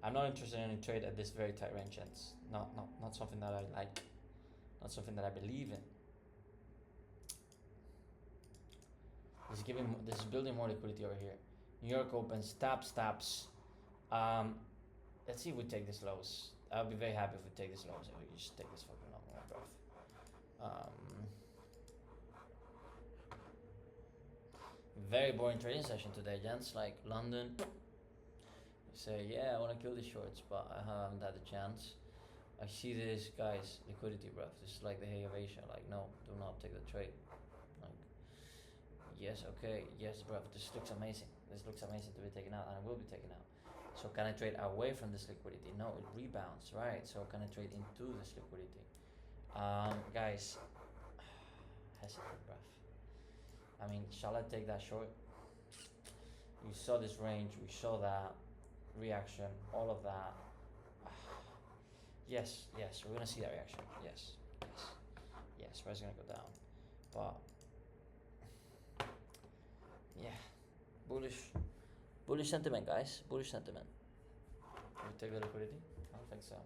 I'm not interested in any trade at this very tight range, gents. Not something that I like. Not something that I believe in. This is building more liquidity over here. New York opens, taps. Let's see if we take this lows. I'll be very happy if we take this lows. If we just take this fucking long one, bro. Very boring trading session today, gents. Like London. You say, yeah, I want to kill the shorts, but I haven't had the chance. I see this, guys, liquidity, bro. This is like the hay of Asia. Like, no, do not take the trade. Like, yes, okay, yes, bro. This looks amazing. This looks amazing to be taken out, and it will be taken out. So can I trade away from this liquidity? No, it rebounds, right? So can I trade into this liquidity? Guys, hesitant, bruv. I mean, shall I take that short? You saw this range, we saw that reaction, all of that. Yes, we're gonna see that reaction. Yes, price is gonna go down. But yeah, bullish sentiment, guys. Bullish sentiment. Can we take the liquidity? I don't think so.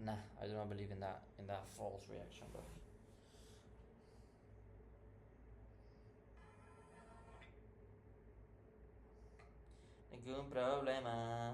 Nah, I do not believe in that false reaction, bro. Ningún problema.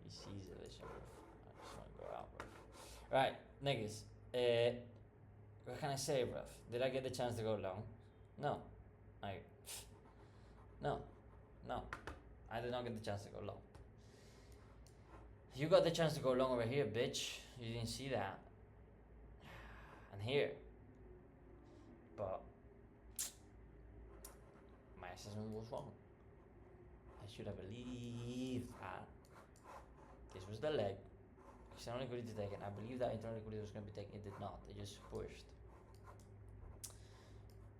He sees the vision, bro. I just wanna go out, bro. Right, niggas. What can I say, bro? Did I get the chance to go long? No. No. I did not get the chance to go long. You got the chance to go long over here, bitch. You didn't see that. And here. But my assessment was wrong. I should have believed that this was the leg. External liquidity taken. I believe that internal liquidity was going to be taken. It did not. It just pushed.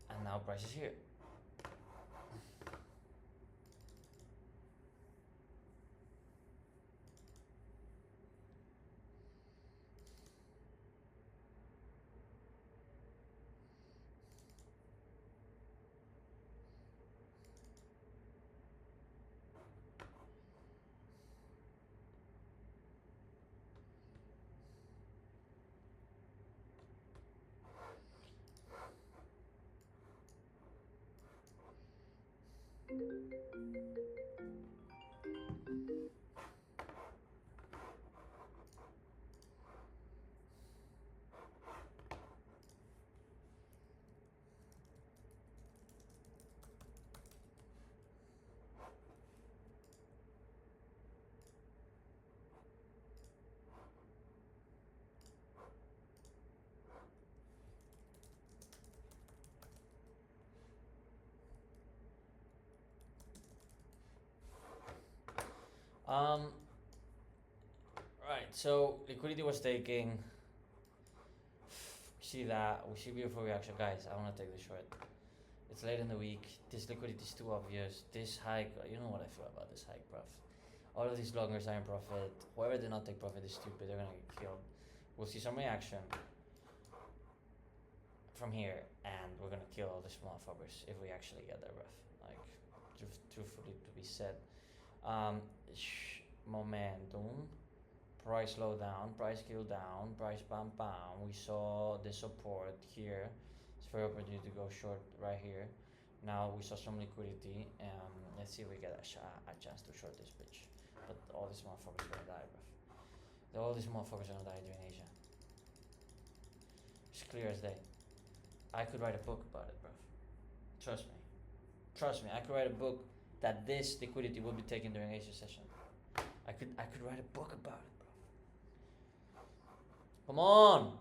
And now price is here. Right, so liquidity was taking. See that, we see beautiful reaction. Guys, I want to take this short. It's late in the week. This liquidity is too obvious. This hike, you know what I feel about this hike, bruv. All of these longers are in profit. Whoever did not take profit is stupid. They're gonna get killed. We'll see some reaction from here, and we're gonna kill all these motherfuckers if we actually get there, bruv. Like, truthfully to be said. Um, Momentum, price slow down, price scale down, price bam bam. We saw the support here. It's very opportunity to go short right here. Now we saw some liquidity. Let's see if we get a chance to short this bitch. But all these motherfuckers gonna die, bruv. All these motherfuckers gonna die during Asia. It's clear as day. I could write a book about it, bruv. Trust me. Trust me, I could write a book that this liquidity will be taken during Asia session. I could write a book about it, bro. Come on.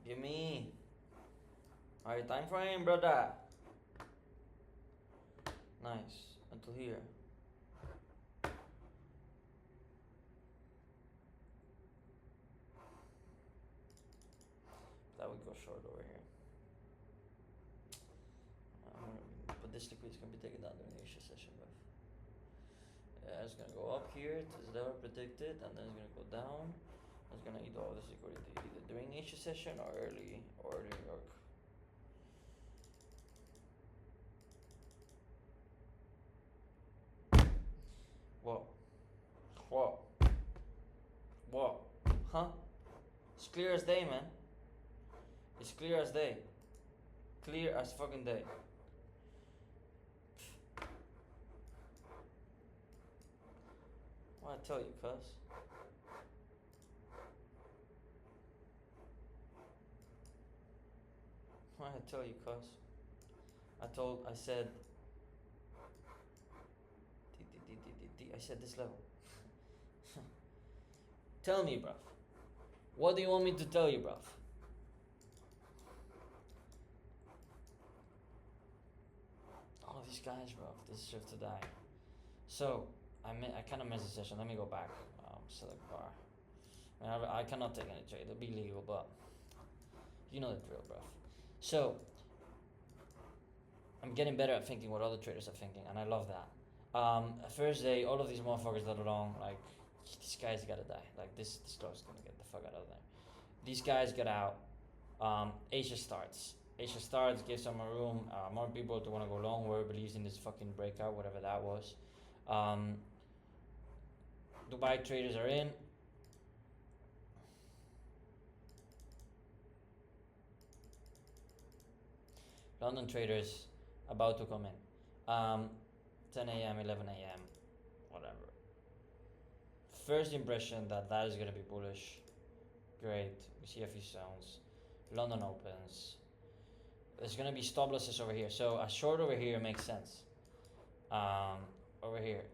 Give me. Alright, time frame, brother. Nice. Until here. That would go short over here. But this liquidity is gonna be taken down during the Asia session, bro. Yeah, it's gonna go up here, it's never predicted, and then it's gonna go down. It's gonna eat all this liquidity either during Asia session or early New York. Whoa. Whoa. Whoa. Huh? It's clear as day, man. It's clear as day. Clear as fucking day. What I tell you, cuz? What I tell you, cuz? I said I said this level. Tell me, bruv. What do you want me to tell you, bruv? All these guys, bruv, they deserve to die. So, I kind of missed the session. Let me go back. Select bar. I mean, I cannot take any trade. It'll be legal, but you know the drill, bruv. So, I'm getting better at thinking what other traders are thinking, and I love that. First day, all of these motherfuckers that are long, like, these guys gotta die. Like, this guy's gonna get the fuck out of there. These guys get out. Asia starts. Asia starts, gives some more room, more people to want to go long, whoever believes in this fucking breakout, whatever that was. Dubai traders are in. London traders about to come in. 10 a.m., 11 a.m., whatever. First impression that is going to be bullish. Great. We see a few zones. London opens. There's going to be stop losses over here. So a short over here makes sense. Over here.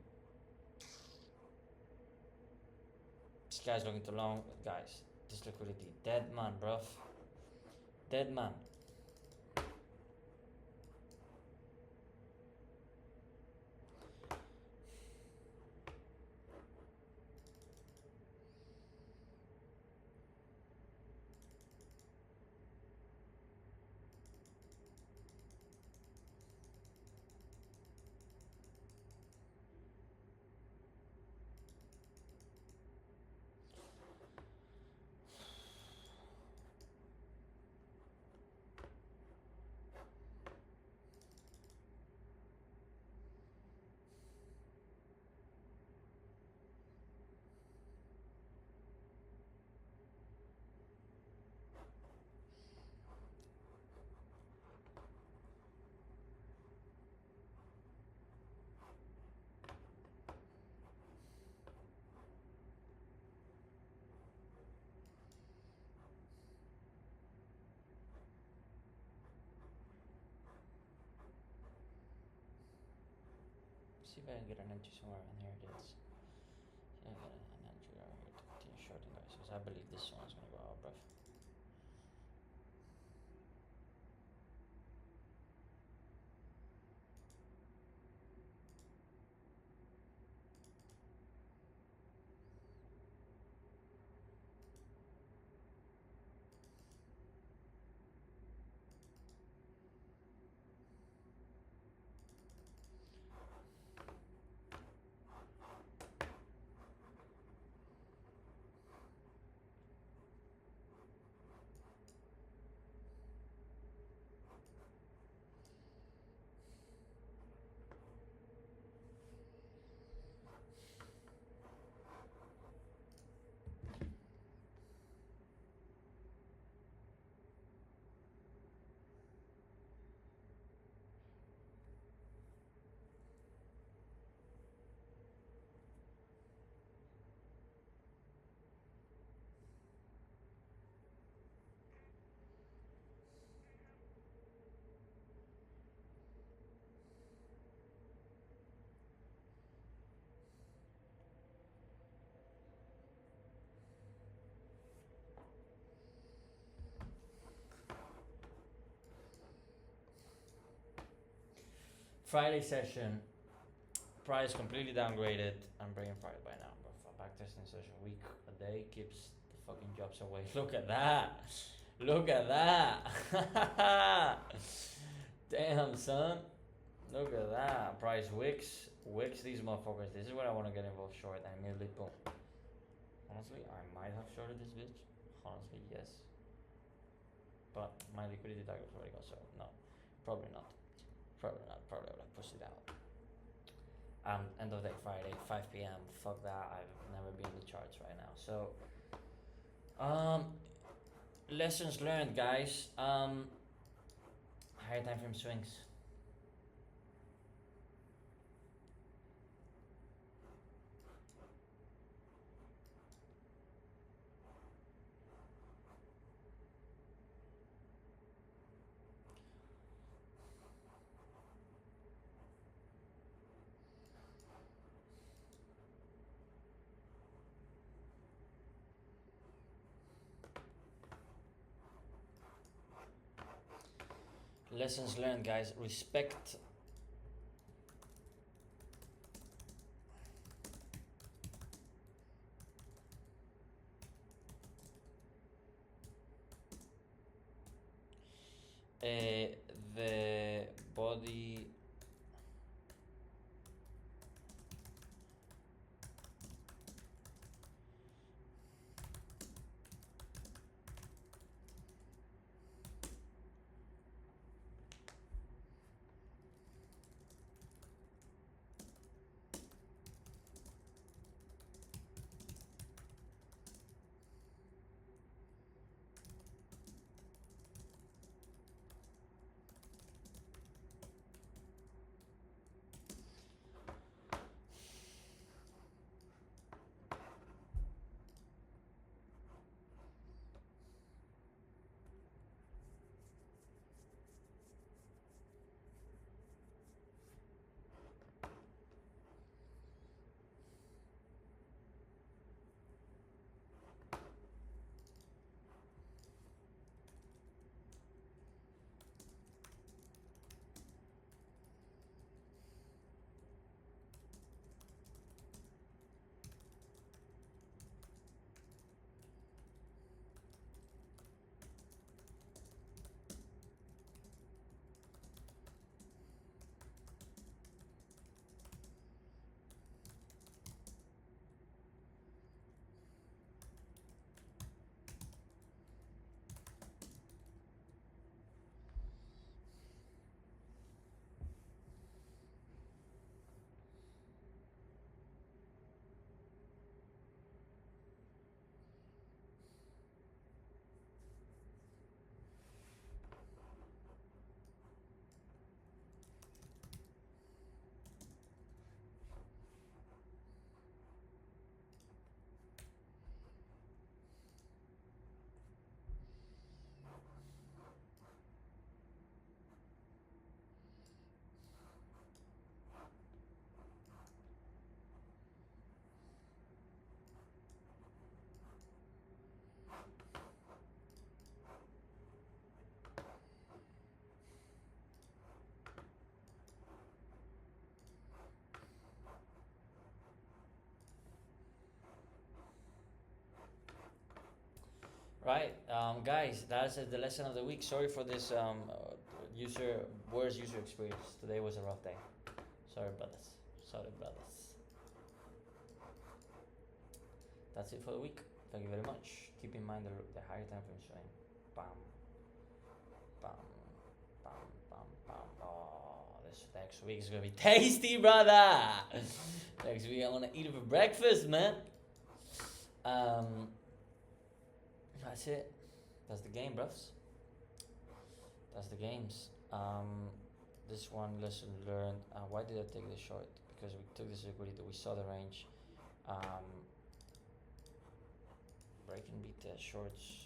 This guy's looking too long. Guys, this liquidity. Dead man, bruv. Dead man. See if I can get an entry somewhere in here. It is. See if I get an entry over here to continue shorting, guys, because I believe this one is gonna go out, bruv. Friday session, price completely downgraded. I'm bringing Friday by now, but for backtesting session, week a day keeps the fucking jobs away. Look at that. Look at that. Damn, son. Look at that. Price wicks. Wicks these motherfuckers. This is where I want to get involved short and immediately boom. Honestly, I might have shorted this bitch. Honestly, yes. But my liquidity target already gone, so no. Probably not. Probably not. Probably would have pushed it out. End of day Friday, 5 p.m. Fuck that. I've never been in the charts right now. So, lessons learned, guys. Higher time frame swings. Lessons learned, guys. Respect. The body. Right, guys, that's the lesson of the week. Sorry for this worst user experience. Today was a rough day. Sorry, brothers. Sorry, brothers. That's it for the week. Thank you very much. Keep in mind the higher time frame swing. Bam, bam, bam, bam, bam. Oh, this next week is gonna be tasty, brother. Next week I wanna eat it for breakfast, man. That's it. That's the game, bruv. That's the games. This one lesson learned. Why did I take this short? Because we took this liquidity. We saw the range. Breaking beat shorts.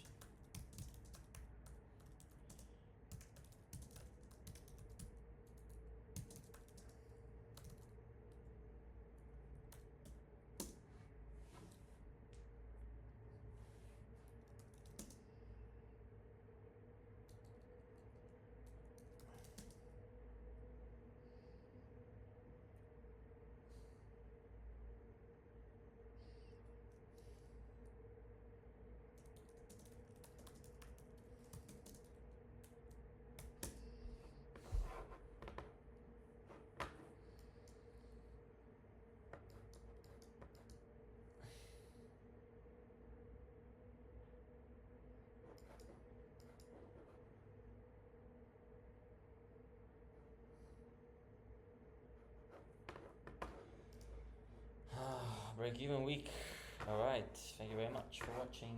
break even week. All right. Thank you very much for watching.